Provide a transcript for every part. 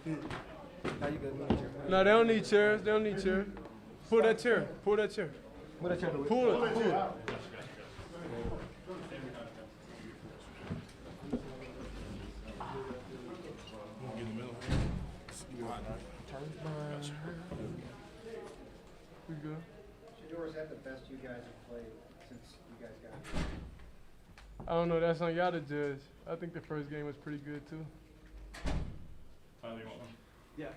Now you good. No, they don't need chairs. They don't need chairs. Pull that chair. Pull that chair. Pull that chair. Pull it. Pull it. We good. Shedeur, is that the best you guys have played since you guys got here? I don't know. That's on y'all to judge. I think the first game was pretty good too. Yeah,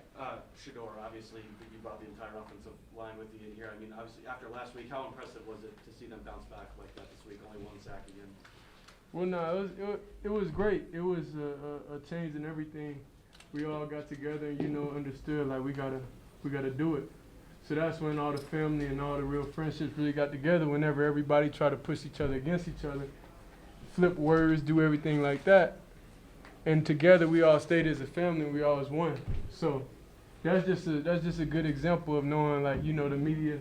Shedeur, obviously, you brought the entire offensive line with you here. I mean, obviously, after last week, how impressive was it to see them bounce back like that this week? Only one sack again. Well, no, it was great. It was a change in everything. We all got together and understood like we gotta do it. So that's when all the family and all the real friendships really got together. Whenever everybody tried to push each other against each other, flip words, do everything like that. And together we all stayed as a family and we all was one. So that's just a good example of knowing like, the media,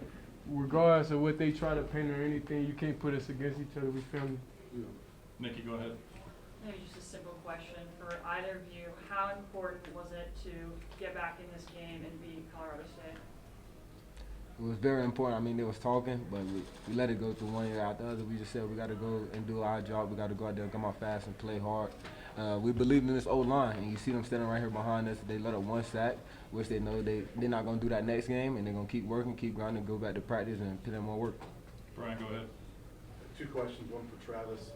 regardless of what they try to paint or anything, you can't put us against each other, we family. Nikki, go ahead. Maybe just a simple question for either of you. How important was it to get back in this game and beat Colorado State? It was very important. I mean, they was talking, but we let it go through one year after the other. We just said we got to go and do our job. We got to go out there and come out fast and play hard. We believed in this O-line, and you see them standing right here behind us. They let up one sack, which they know they're not going to do that next game, and they're going to keep working, keep grinding, go back to practice, and put in more work. Brian, go ahead. Two questions, one for Travis.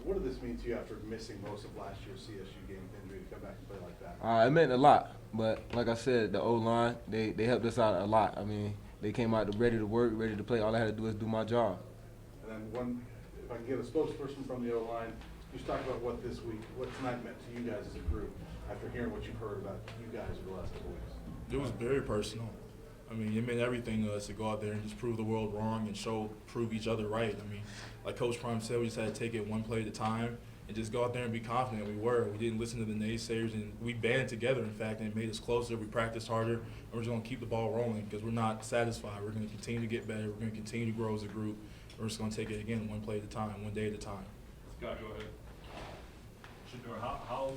What did this mean to you after missing most of last year's CSU game injury to come back and play like that? It meant a lot, but like I said, the O-line, they helped us out a lot. I mean, they came out ready to work, ready to play. All I had to do is do my job. And then if I can get a spokesperson from the O-line, just talk about what tonight meant to you guys as a group after hearing what you've heard about you guys over the last couple weeks. It was very personal. I mean, it meant everything to us to go out there and just prove the world wrong and prove each other right. I mean, like Coach Prime said, we just had to take it one play at a time and just go out there and be confident. We didn't listen to the naysayers, and we banded together, in fact, and it made us closer. We practiced harder, and we're just going to keep the ball rolling because we're not satisfied. We're going to continue to get better. We're going to continue to grow as a group. We're just going to take it, again, one play at a time, one day at a time. Scott, go ahead. Shedeur, how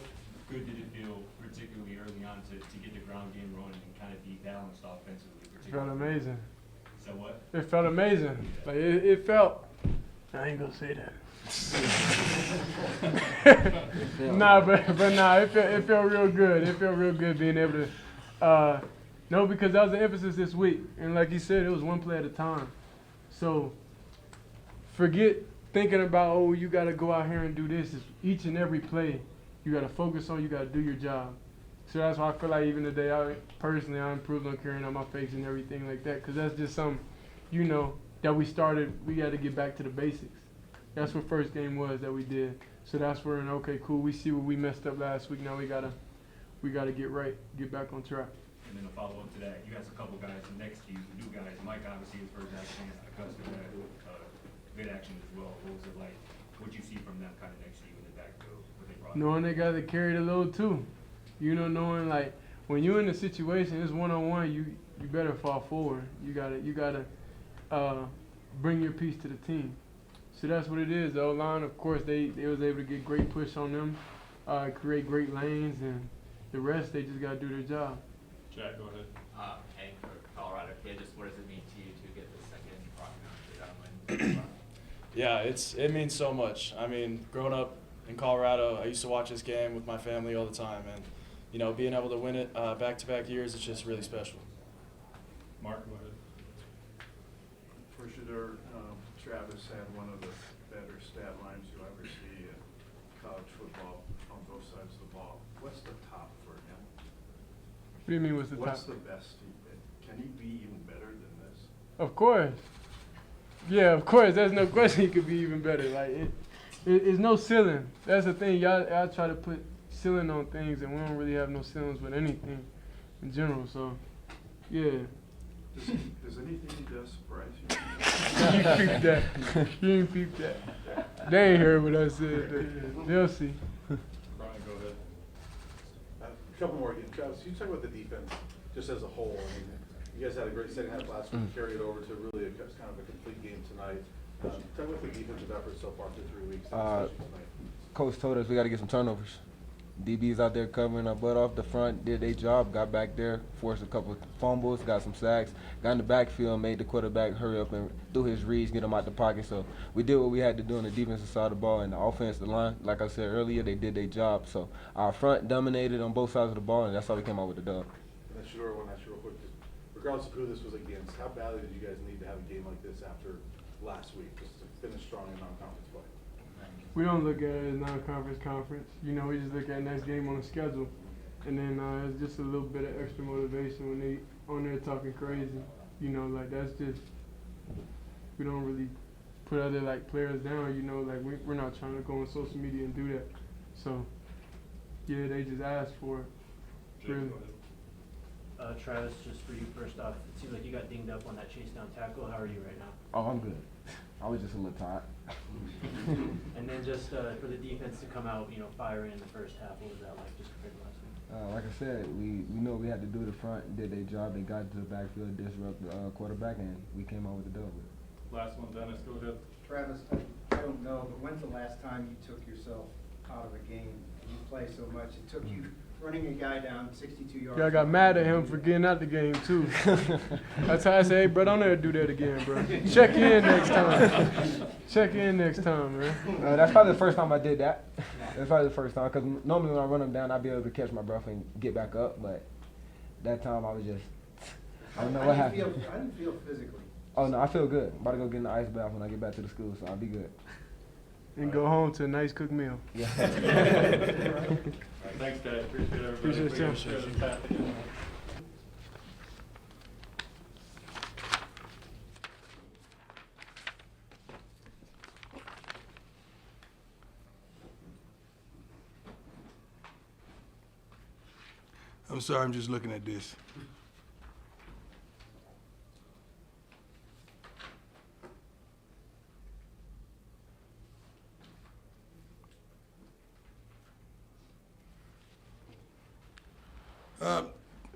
good did it feel, particularly early on, to get the ground game rolling and kind of be balanced offensively? It felt amazing. So what? It felt amazing. Like it felt. I ain't gonna say that. It felt real good. It felt real good being able to. No, because that was the emphasis this week, and like you said, it was one play at a time. So forget thinking about you got to go out here and do this. It's each and every play you got to focus on. You got to do your job. So that's why I feel like even today, I improved on carrying on my face and everything like that, because that's just something, that we started. We got to get back to the basics. That's what first game was that we did. So that's where, okay, cool. We see what we messed up last week. Now we gotta get right, get back on track. And then a follow up to that, you got a couple guys next to you, new guys. Mike obviously his first action is the custom good action as well. What was it like? What you see from them kind of next to you in the backfield? What they brought? Knowing they got to carry the load too. Knowing like when you're in a situation, it's one-on-one, you better fall forward. You gotta bring your piece to the team. So that's what it is. The O-line, of course, they was able to get great push on them, create great lanes, and the rest they just gotta do their job. Jack, go ahead. Hank for Colorado kid, just what does it mean to you to get the second Rocky Mountain win? Yeah, it means so much. I mean, growing up in Colorado, I used to watch this game with my family all the time, and being able to win it back-to-back years, it's just really special. Mark, go ahead. For Shedeur, Travis had one of the better stat lines you'll ever see in college football on both sides of the ball. What's the top for him? What do you mean what's the top? What's the best? Can he be even better than this? Of course. Yeah, of course. There's no question he could be even better. Like it's no ceiling. That's the thing. Y'all try to put ceiling on things, and we don't really have no ceilings with anything in general. So, yeah. Does anything he does surprise you? You peeped that. You ain't peeped that. They ain't heard what I said. They'll see. Brian, go ahead. A couple more again. Travis, you talk about the defense just as a whole. I mean, you guys had a great second half last week, carry it over to really kind of a complete game tonight. Talk about the defensive effort so far through 3 weeks, especially tonight. Coach told us we got to get some turnovers. DBs out there covering our butt off. The front did their job, got back there, forced a couple fumbles, got some sacks, got in the backfield, made the quarterback hurry up and do his reads, get him out the pocket. So we did what we had to do on the defensive side of the ball. And the offensive line, like I said earlier, they did their job. So our front dominated on both sides of the ball, and that's how we came out with the dub. And then Shedeur, I want to ask you real quick, just regardless of who this was against, how badly did you guys need to have a game like this after last week, just to finish strong in non-conference play? We don't look at it as non-conference conference. You know, we just look at next game on the schedule. And then it's just a little bit of extra motivation when they on there talking crazy. You know, like that's just, we don't really put other like players down, you know, like we're not trying to go on social media and do that. So, yeah, they just asked for it. Really. Travis, just for you first off, it seems like you got dinged up on that chase down tackle. How are you right now? Oh, I'm good. I was just a little tired. And then just for the defense to come out, you know, firing in the first half, what was that like just compared to last week? Like I said, we know what we had to do the front, did their job. They got to the backfield, disrupt the quarterback, and we came out with the dub. Last one, Dennis, go ahead. Travis, I don't know, but when's the last time you took yourself out of a game? You play so much. It took you running a guy down 62 yards. Yeah, I got mad at him for getting out the game, too. That's how I say, hey, bro, don't ever do that again, bro. Check in next time. Check in next time, man. That's probably the first time I did that. That's probably the first time, because normally when I run them down, I'd be able to catch my breath and get back up, but that time I was just, I don't know what happened. I didn't feel physically. Oh, no, I feel good. I'm about to go get in the ice bath when I get back to the school, so I'll be good. And go home to a nice cooked meal. Yeah. Thanks, Dad. Appreciate everybody. Appreciate you. I'm sorry, I'm just looking at this.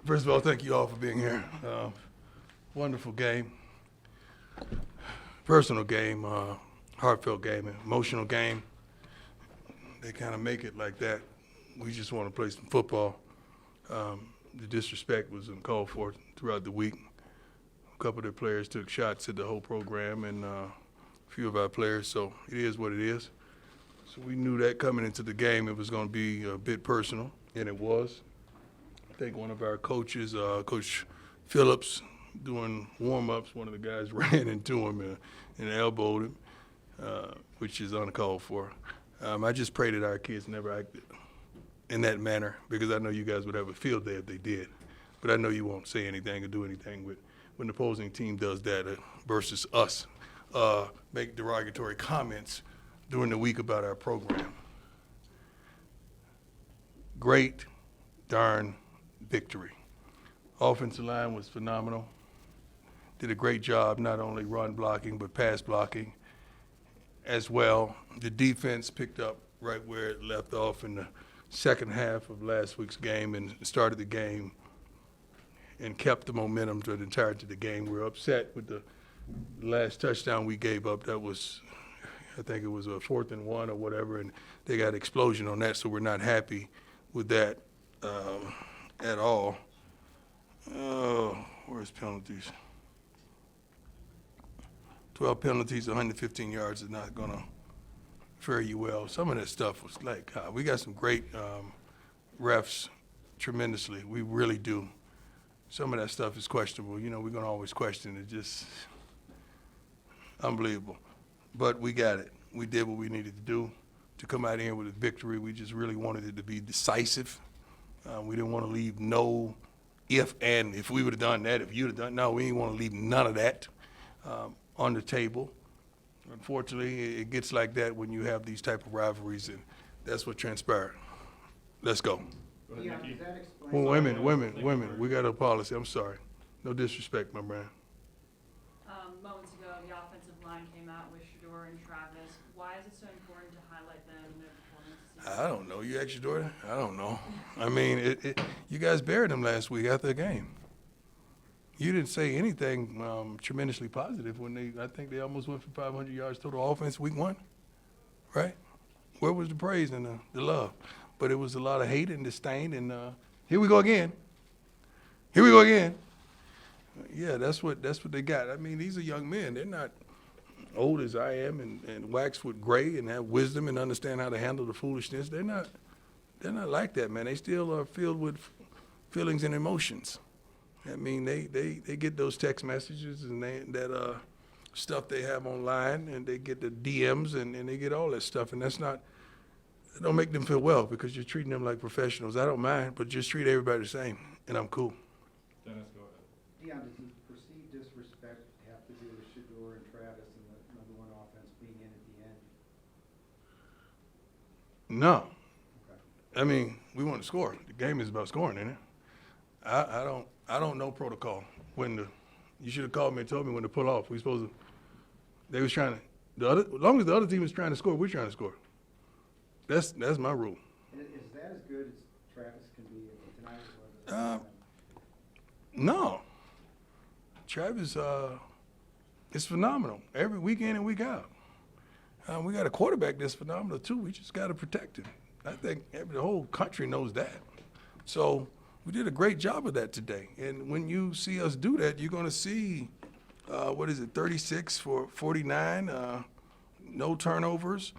First of all, thank you all for being here. Wonderful game. Personal game, heartfelt game, emotional game. They kind of make it like that. We just want to play some football. The disrespect was uncalled for throughout the week. A couple of their players took shots at the whole program and a few of our players, so it is what it is. So we knew that coming into the game it was going to be a bit personal, and it was. I think one of our coaches, Coach Phillips, doing warm-ups, one of the guys ran into him and elbowed him, which is uncalled for. I just pray that our kids never acted in that manner, because I know you guys would have a field day if they did. But I know you won't say anything or do anything when the opposing team does that versus us, make derogatory comments during the week about our program. Great darn victory. Offensive line was phenomenal. Did a great job, not only run blocking, but pass blocking as well. The defense picked up right where it left off in the second half of last week's game and started the game and kept the momentum to the entirety of the game. We were upset with the last touchdown we gave up. That was, I think it was a 4th and 1 or whatever, and they got an explosion on that, so we're not happy with that at all. Oh, where's penalties? 12 penalties, 115 yards is not going to fare you well. Some of that stuff was like, we got some great refs tremendously. We really do. Some of that stuff is questionable. You know, we're going to always question it. Just unbelievable. But we got it. We did what we needed to do to come out here with a victory. We just really wanted it to be decisive. We didn't want to leave no if we would have done that, if you'd have done, no, we didn't want to leave none of that on the table. Unfortunately, it gets like that when you have these type of rivalries, and that's what transpired. Let's go. Yeah, does that explain? Well, women, we got a policy. I'm sorry. No disrespect, my man. Moments ago, the offensive line came out with Shedeur and Travis. Why is it so important to highlight them and their performance? I don't know. You asked your daughter? I don't know. I mean, you guys buried them last week after the game. You didn't say anything tremendously positive when I think they almost went for 500 yards total offense week 1, right? Where was the praise and the love? but it was a lot of hate and disdain. And here we go again. Here we go again. Yeah, that's what they got. I mean, these are young men. They're not old as I am and waxed with gray and have wisdom and understand how to handle the foolishness. They're not like that, man. They still are filled with feelings and emotions. I mean, they get those text messages and that stuff they have online, and they get the DMs and they get all that stuff, and it don't make them feel well because you're treating them like professionals. I don't mind, but just treat everybody the same, and I'm cool. Dennis, go ahead. Deion, does the perceived disrespect have to do with Shedeur and Travis and the number one offense being in at the end? No. Okay. I mean, we want to score. The game is about scoring, isn't it? I don't know protocol. You should have called me and told me when to pull off. They was trying to. As long as the other team is trying to score, we're trying to score. That's my rule. And is that as good as Travis can be tonight? No. Travis is phenomenal every week in and week out. We got a quarterback that's phenomenal too. We just got to protect him. I think the whole country knows that. So we did a great job of that today. And when you see us do that, you're going to see, 36 for 49, no turnovers.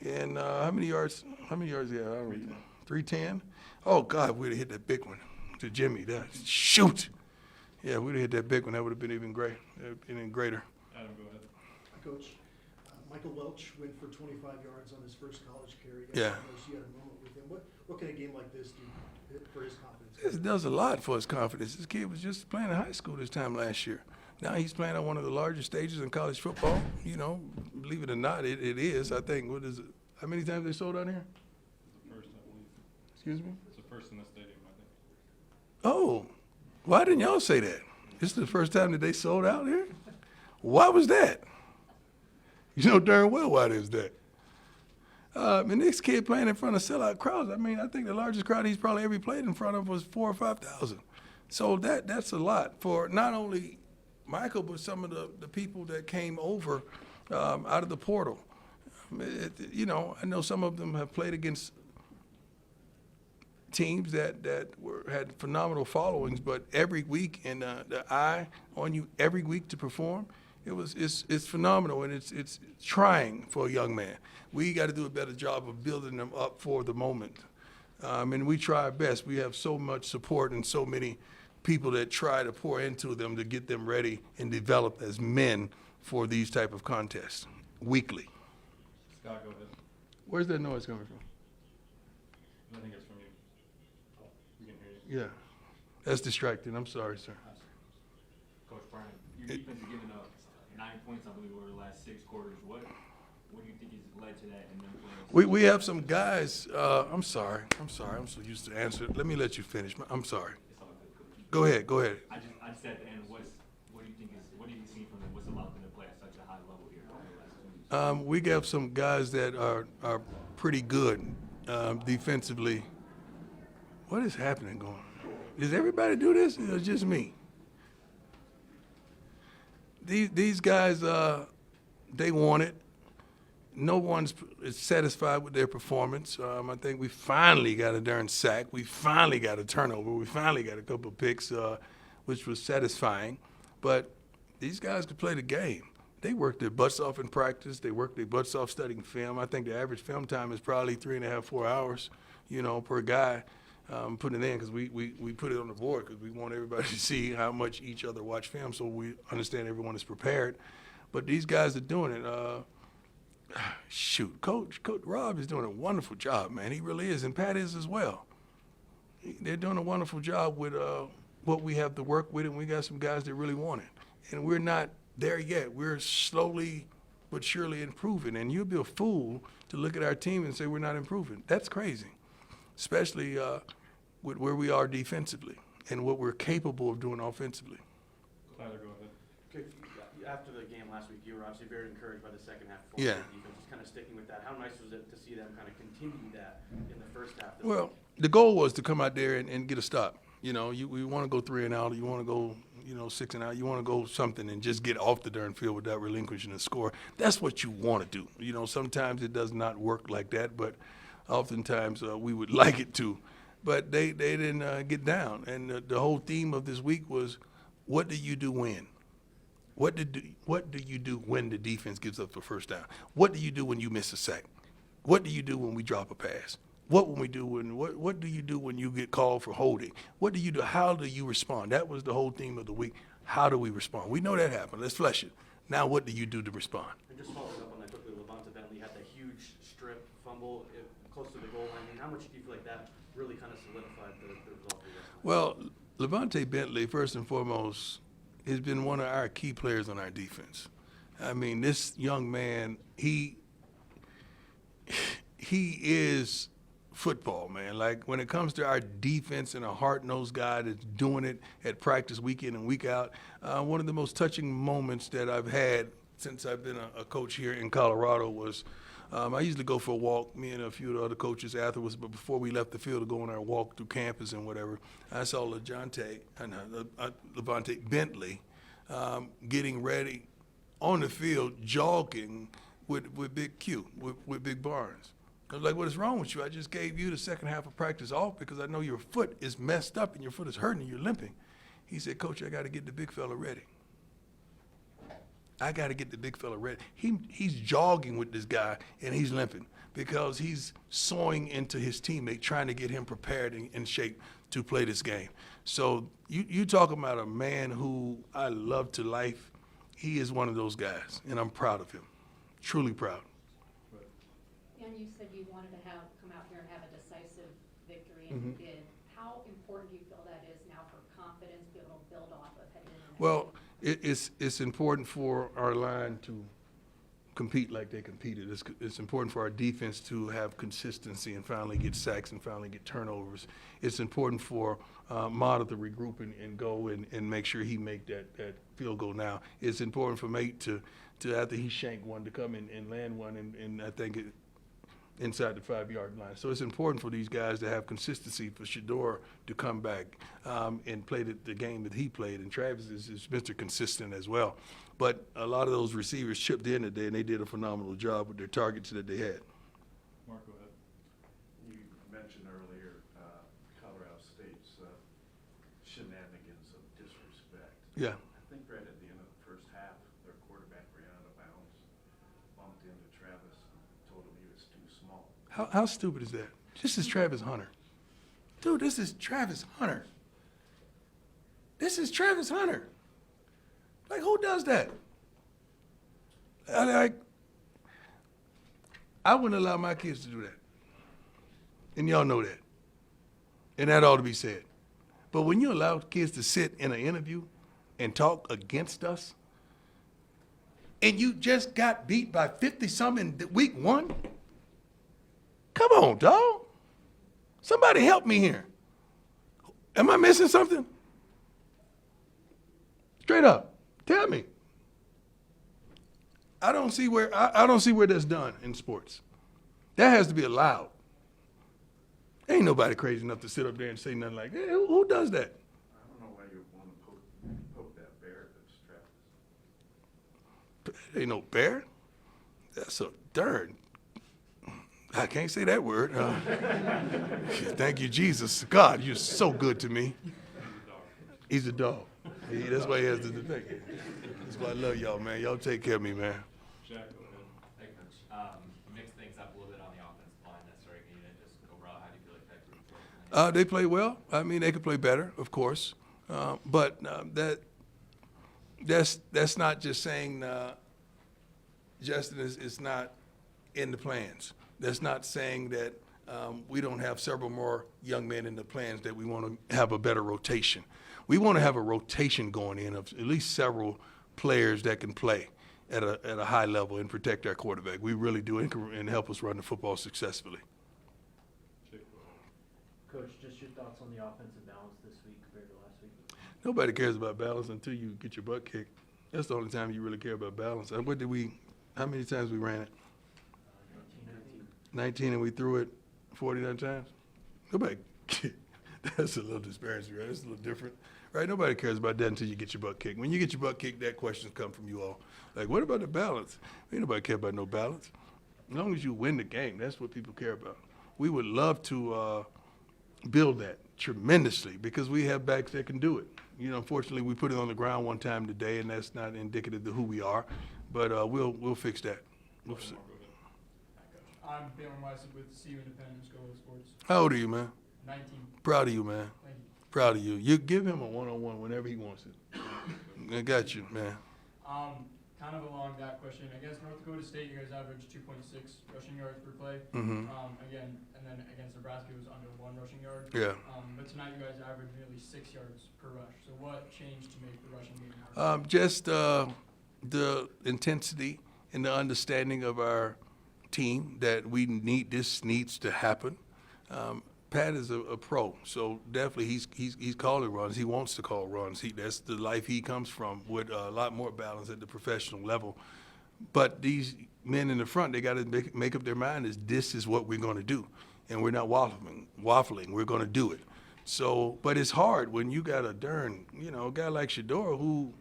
And how many yards? Yeah, I don't read. 310. Oh God, we'd have hit that big one to Jimmy. Shoot. Yeah, we'd have hit that big one. That would have been even great, even greater. Adam, go ahead. Coach, Michael Welch went for 25 yards on his first college carry. Yeah. You had a moment with him. What can a game like this do for his confidence? It does a lot for his confidence. This kid was just playing in high school this time last year. Now he's playing on one of the largest stages in college football. You know, believe it or not, it is. I think, what is it? How many times they sold out here? It's the first, I believe. Excuse me? It's the first in the stadium, I think. Oh, why didn't y'all say that? This is the first time that they sold out here? Why was that? You know darn well why there's that. And this kid playing in front of sellout crowds, I mean, I think the largest crowd he's probably ever played in front of was 4,000 or 5,000. So that's a lot for not only Michael, but some of the people that came over out of the portal. I know some of them have played against teams that had phenomenal followings, but every week and the eye on you every week to perform, it's phenomenal, and it's trying for a young man. We got to do a better job of building them up for the moment, and we try our best. We have so much support and so many people that try to pour into them to get them ready and develop as men for these type of contests weekly. Scott, go ahead. Where's that noise coming from? I think it's from you. Oh, we can hear you. Yeah, that's distracting. I'm sorry, sir. Coach Brian, your defense is giving up 9 points, I believe, over the last 6 quarters. What do you think has led to that in them players? We have some guys. I'm sorry. I'm so used to answering. Let me let you finish. I'm sorry. It's all good, Coach. Go ahead. I just said at the end, what do you think what do you see from them? What's allowed them to play at such a high level here over the last 2 weeks? We got some guys that are pretty good defensively. What is happening going on? Does everybody do this, or just me? These guys, they want it. No one's satisfied with their performance. I think we finally got a darn sack. We finally got a turnover. We finally got a couple of picks, which was satisfying. But these guys could play the game. They work their butts off in practice. They work their butts off studying film. I think the average film time is probably 3.5, 4 hours, per guy. Putting it in because we put it on the board because we want everybody to see how much each other watch film, so we understand everyone is prepared. But these guys are doing it. Coach Rob is doing a wonderful job, man. He really is, and Pat is as well. They're doing a wonderful job with what we have to work with, and we got some guys that really want it. And we're not there yet. We're slowly but surely improving, and you'd be a fool to look at our team and say we're not improving. That's crazy, especially with where we are defensively and what we're capable of doing offensively. Tyler, go ahead. Okay, after the game last week, you were obviously very encouraged by the second half Yeah. defense. Just kind of sticking with that. How nice was it to see them kind of continue that in the first half? Well, the goal was to come out there and get a stop. We want to go 3 and out. You want to go, 6 and out. You want to go something and just get off the darn field without relinquishing the score. That's what you want to do. Sometimes it does not work like that, but oftentimes we would like it to. But they didn't get down. And the whole theme of this week was, what do you do when? What do you do when the defense gives up the first down? What do you do when you miss a sack? What do you do when we drop a pass? What do you do when you get called for holding? What do you do? How do you respond? That was the whole theme of the week. How do we respond? We know that happened. Let's flesh it. Now, what do you do to respond? And just following up on that quickly, Levante Bentley had that huge strip fumble close to the goal line. I mean, how much do you feel like that really kind of solidified the result for you guys? Well, Levante Bentley, first and foremost, has been one of our key players on our defense. I mean, this young man, he is football, man. Like, when it comes to our defense and a hard-nosed guy that's doing it at practice week in and week out, one of the most touching moments that I've had since I've been a coach here in Colorado was I usually go for a walk, me and a few of the other coaches afterwards, but before we left the field to go on our walk through campus and whatever, I saw Levante Bentley getting ready on the field, jogging with Big Q, with Big Barnes. I was like, what is wrong with you? I just gave you the second half of practice off because I know your foot is messed up and your foot is hurting and you're limping. He said, Coach, I got to get the big fella ready. I got to get the big fella ready. He's jogging with this guy, and he's limping because he's sawing into his teammate, trying to get him prepared and in shape to play this game. So you talking about a man who I love to life. He is one of those guys, and I'm proud of him, truly proud. And you said you wanted to come out here and have a decisive victory, and you did. How important do you feel that is now for confidence, to be able to build off of heading into the Well, it's important for our line to compete like they competed. It's important for our defense to have consistency and finally get sacks and finally get turnovers. It's important for Mata to regroup and go and make sure he make that field goal now. It's important for Mate to after he shanked one, to come in and land one, and I think inside the 5-yard line. So it's important for these guys to have consistency, for Shedeur to come back and play the game that he played. And Travis is Mr. Consistent as well. But a lot of those receivers chipped in today, and they did a phenomenal job with their targets that they had. Mark, go ahead. You mentioned earlier Colorado State's shenanigans of disrespect. Yeah. I think right at the end of the first half, their quarterback ran out of bounds, bumped into Travis, and told him he was too small. How stupid is that? This is Travis Hunter. Dude, this is Travis Hunter. This is Travis Hunter. Like, who does that? I wouldn't allow my kids to do that. And y'all know that. And that ought to be said. But when you allow kids to sit in an interview and talk against us, and you just got beat by 50-something in week 1, come on, dog. Somebody help me here. Am I missing something? Straight up. Tell me. I don't see where that's done in sports. That has to be allowed. Ain't nobody crazy enough to sit up there and say nothing like, hey, who does that? I don't know why you want to poke that bear that's Travis. Ain't no bear. That's a darn. I can't say that word. Thank you, Jesus. God, you're so good to me. He's a dog. That's why he has the defect. That's why I love y'all, man. Y'all take care of me, man. Jack, go ahead. Hey, Coach. Mix things up a little bit on the offensive line that starting unit. Just overall, how do you feel like that group? They play well. I mean, they could play better, of course. But that's not just saying Justin is not in the plans. That's not saying that we don't have several more young men in the plans that we want to have a better rotation. We want to have a rotation going in of at least several players that can play at a high level and protect our quarterback. We really do and help us run the football successfully. Coach, just your thoughts on the offensive balance this week compared to last week? Nobody cares about balance until you get your butt kicked. That's the only time you really care about balance. How many times we ran it? 19, and we threw it 49 times? Nobody. That's a little disparaging, right? That's a little different, right? Nobody cares about that until you get your butt kicked. When you get your butt kicked, that questions come from you all. Like, what about the balance? Ain't nobody care about no balance. As long as you win the game, that's what people care about. we would love to build that tremendously because we have backs that can do it. You know, unfortunately, we put it on the ground one time today, and that's not indicative of who we are. But we'll fix that. We'll fix it. I'm Baylor Weiss with CU Independence Go Sports. How old are you, man? 19. Proud of you, man. Thank you. Proud of you. You give him a one-on-one whenever he wants it. I got you, man. Kind of along that question, against North Dakota State, you guys averaged 2.6 rushing yards per play. Mhm. Again, and then against Nebraska, it was under 1 rushing yard. Yeah. But tonight, you guys averaged nearly 6 yards per rush. So what changed to make the rushing game harder? Just the intensity and the understanding of our team that this needs to happen. Pat is a pro, so definitely he's calling runs. He wants to call runs. That's the life he comes from, with a lot more balance at the professional level. But these men in the front, they got to make up their mind this is what we're going to do, and we're not waffling. We're going to do it. So, but it's hard when you got a guy like Shedeur who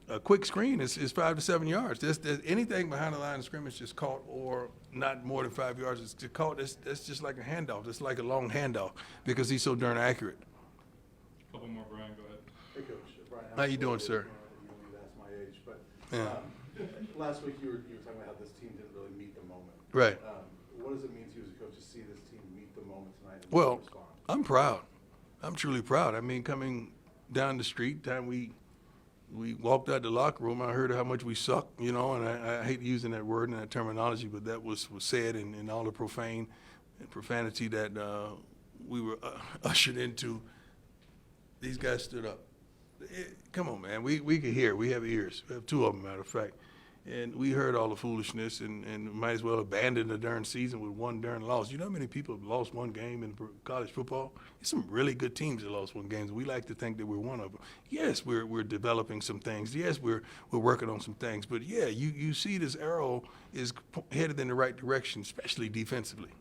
a quick screen is 5 to 7 yards. There's anything behind the line of scrimmage is caught or not more than 5 yards is caught. That's just like a handoff. It's like a long handoff because he's so darn accurate. Couple more, Brian. Go ahead. Hey, Coach. Brian, How you doing, sir? You don't need to ask my age, but Yeah. last week you were talking about how this team didn't really meet the moment. Right. What does it mean to you as a coach to see this team meet the moment tonight and Well, respond? I'm proud. I'm truly proud. I mean, coming down the street, time we walked out the locker room, I heard how much we suck, and I hate using that word and that terminology, but that was said in all the profanity that we were ushered into. These guys stood up. Come on, man. We could hear. We have ears. We have 2 of them, matter of fact. And we heard all the foolishness and might as well abandon the darn season with 1 darn loss. You know how many people have lost 1 game in college football? There's some really good teams that lost 1 game. We like to think that we're one of them. Yes, we're developing some things. Yes, we're working on some things. But, yeah, you see this arrow is headed in the right direction, especially defensively.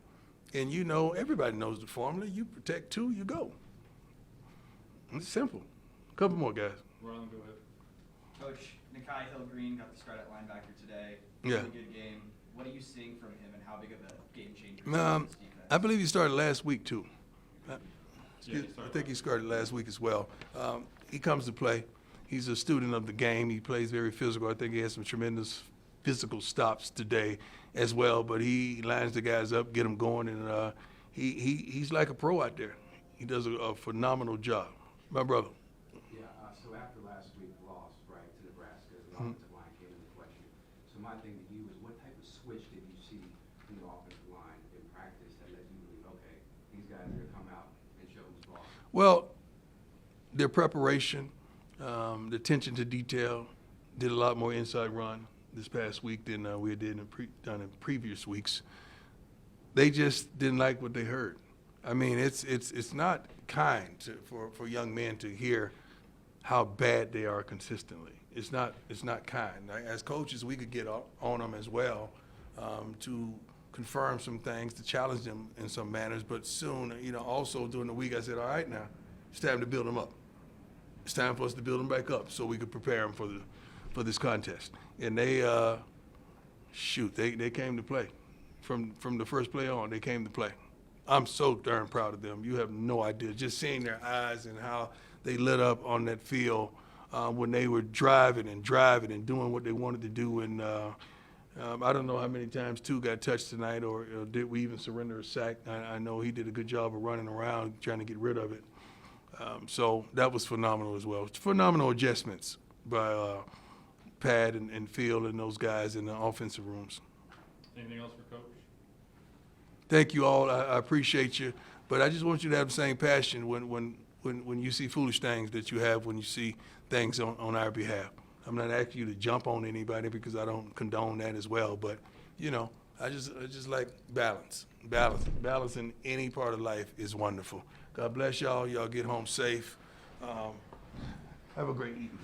And everybody knows the formula. You protect 2, you go. It's simple. A couple more guys. Ron, go ahead. Coach, Nikai Hill-Green got the start at linebacker today. Yeah. Really good game. What are you seeing from him, and how big of a game changer is this defense? I believe he started last week, too. Yeah, I think he started last week as well. He comes to play. He's a student of the game. He plays very physical. I think he has some tremendous physical stops today as well, but he lines the guys up, get them going, and he's like a pro out there. He does a phenomenal job. My brother. Yeah, so after last week's loss, right, to Nebraska, the offensive line came into question. So my thing to you is, what type of switch did you see in the offensive line in practice that led you to believe, okay, these guys are going to come out and show who's boss? Well, their preparation, the attention to detail, did a lot more inside run this past week than we did done in previous weeks. They just didn't like what they heard. I mean, it's not kind for young men to hear how bad they are consistently. It's not kind. As coaches, we could get on them as well to confirm some things, to challenge them in some manners. But soon, also during the week, I said, all right, now it's time to build them up. It's time for us to build them back up so we could prepare them for this contest. And they came to play. From the first play on, they came to play. I'm so darn proud of them. You have no idea. Just seeing their eyes and how they lit up on that field when they were driving and doing what they wanted to do. And I don't know how many times 2 got touched tonight, or did we even surrender a sack. I know he did a good job of running around trying to get rid of it. So that was phenomenal as well. Phenomenal adjustments by Pat and Phil and those guys in the offensive rooms. Anything else for Coach? Thank you all. I appreciate you. But I just want you to have the same passion when you see foolish things that you have when you see things on our behalf. I'm not asking you to jump on anybody because I don't condone that as well. But, I just like balance. Balance in any part of life is wonderful. God bless y'all. Y'all get home safe. Have a great evening.